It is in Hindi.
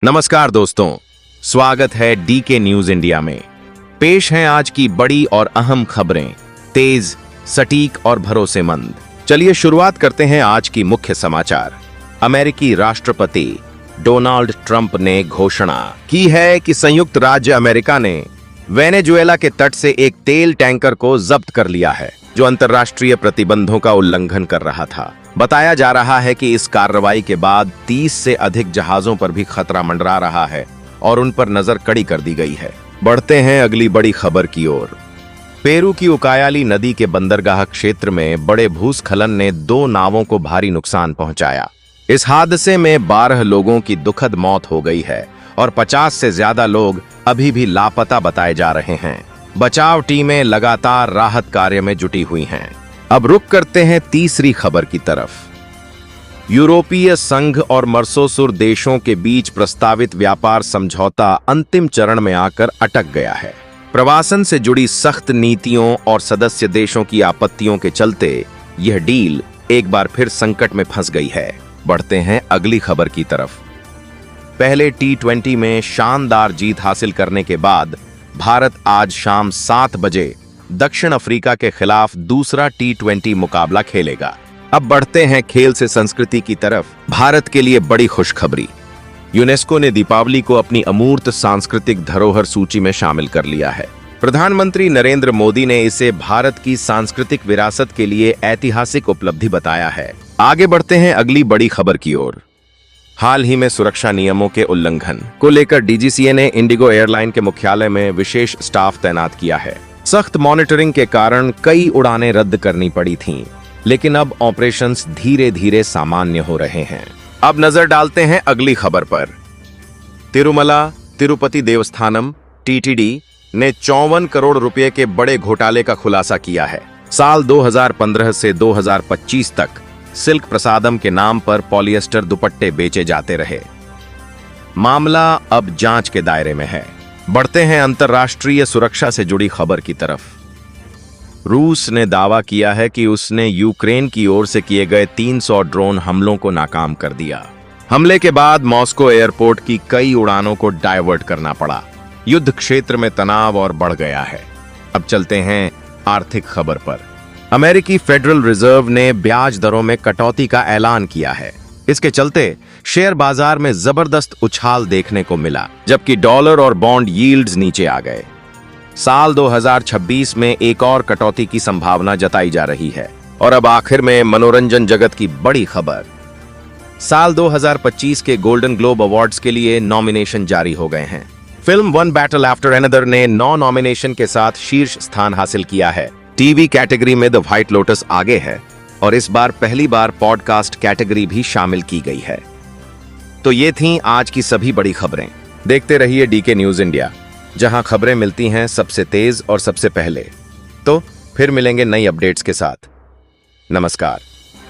नमस्कार दोस्तों, स्वागत है डीके न्यूज इंडिया में। पेश हैं आज की बड़ी और अहम खबरें, तेज, सटीक और भरोसेमंद। चलिए शुरुआत करते हैं आज की मुख्य समाचार। अमेरिकी राष्ट्रपति डोनाल्ड ट्रंप ने घोषणा की है कि संयुक्त राज्य अमेरिका ने वेनेजुएला के तट से एक तेल टैंकर को जब्त कर लिया है, जो अंतर्राष्ट्रीय प्रतिबंधों का उल्लंघन कर रहा था। बताया जा रहा है कि इस कार्रवाई के बाद 30 से अधिक जहाजों पर भी खतरा मंडरा रहा है और उन पर नजर कड़ी कर दी गई है। बढ़ते हैं अगली बड़ी खबर की ओर। पेरू की उकायाली नदी के बंदरगाह क्षेत्र में बड़े भूस्खलन ने 2 नावों को भारी नुकसान पहुंचाया। इस हादसे में 12 लोगों की दुखद मौत हो गई है और 50 से ज्यादा लोग अभी भी लापता बताए जा रहे हैं। बचाव टीमें लगातार राहत कार्य में जुटी हुई हैं। अब रुक करते हैं तीसरी खबर की तरफ। यूरोपीय संघ और मर्कोसुर देशों के बीच प्रस्तावित व्यापार समझौता अंतिम चरण में आकर अटक गया है। प्रवासन से जुड़ी सख्त नीतियों और सदस्य देशों की आपत्तियों के चलते यह डील एक बार फिर संकट में फंस गई है। बढ़ते हैं अगली खबर की तरफ। पहले T20 में शानदार जीत हासिल करने के बाद भारत आज शाम 7 बजे दक्षिण अफ्रीका के खिलाफ दूसरा T20 मुकाबला खेलेगा। अब बढ़ते हैं खेल से संस्कृति की तरफ। भारत के लिए बड़ी खुशखबरी। यूनेस्को ने दीपावली को अपनी अमूर्त सांस्कृतिक धरोहर सूची में शामिल कर लिया है। प्रधानमंत्री नरेंद्र मोदी ने इसे भारत की सांस्कृतिक विरासत के लिए ऐतिहासिक उपलब्धि बताया है। आगे बढ़ते हैं अगली बड़ी खबर की ओर। हाल ही में सुरक्षा नियमों के उल्लंघन को लेकर DGCA ने इंडिगो एयरलाइन के मुख्यालय में विशेष स्टाफ तैनात किया है। सख्त मॉनिटरिंग के कारण कई उड़ानें रद्द करनी पड़ी थीं, लेकिन अब ऑपरेशंस धीरे धीरे सामान्य हो रहे हैं। अब नजर डालते हैं अगली खबर पर। तिरुमला तिरुपति देवस्थानम TTD ने 54 करोड़ रुपए के बड़े घोटाले का खुलासा किया है। साल 2015 से 2025 तक सिल्क प्रसादम के नाम पर पॉलिएस्टर दुपट्टे बेचे जाते रहे। मामला अब जांच के दायरे में है। बढ़ते हैं अंतर्राष्ट्रीय सुरक्षा से जुड़ी खबर की तरफ। रूस ने दावा किया है कि उसने यूक्रेन की ओर से किए गए 300 ड्रोन हमलों को नाकाम कर दिया। हमले के बाद मॉस्को एयरपोर्ट की कई उड़ानों को डायवर्ट करना पड़ा। युद्ध क्षेत्र में तनाव और बढ़ गया है। अब चलते हैं आर्थिक खबर पर। अमेरिकी फेडरल रिजर्व ने ब्याज दरों में कटौती का ऐलान किया है। इसके चलते शेयर बाजार में जबरदस्त उछाल देखने को मिला, जबकि डॉलर और बॉन्ड यील्ड्स नीचे आ गए। साल 2026 में एक और कटौती की संभावना जताई जा रही है। और अब आखिर में मनोरंजन जगत की बड़ी खबर। साल 2025 के गोल्डन ग्लोब अवार्ड्स के लिए नॉमिनेशन जारी हो गए हैं। Film one battle after another ने 9 नॉमिनेशन के साथ शीर्ष स्थान हासिल किया है। टीवी कैटेगरी में द व्हाइट लोटस आगे है और इस बार पहली बार पॉडकास्ट कैटेगरी भी शामिल की गई है। तो ये थीं आज की सभी बड़ी खबरें। देखते रहिए डीके न्यूज इंडिया, जहां खबरें मिलती हैं सबसे तेज और सबसे पहले। तो फिर मिलेंगे नई अपडेट्स के साथ। नमस्कार।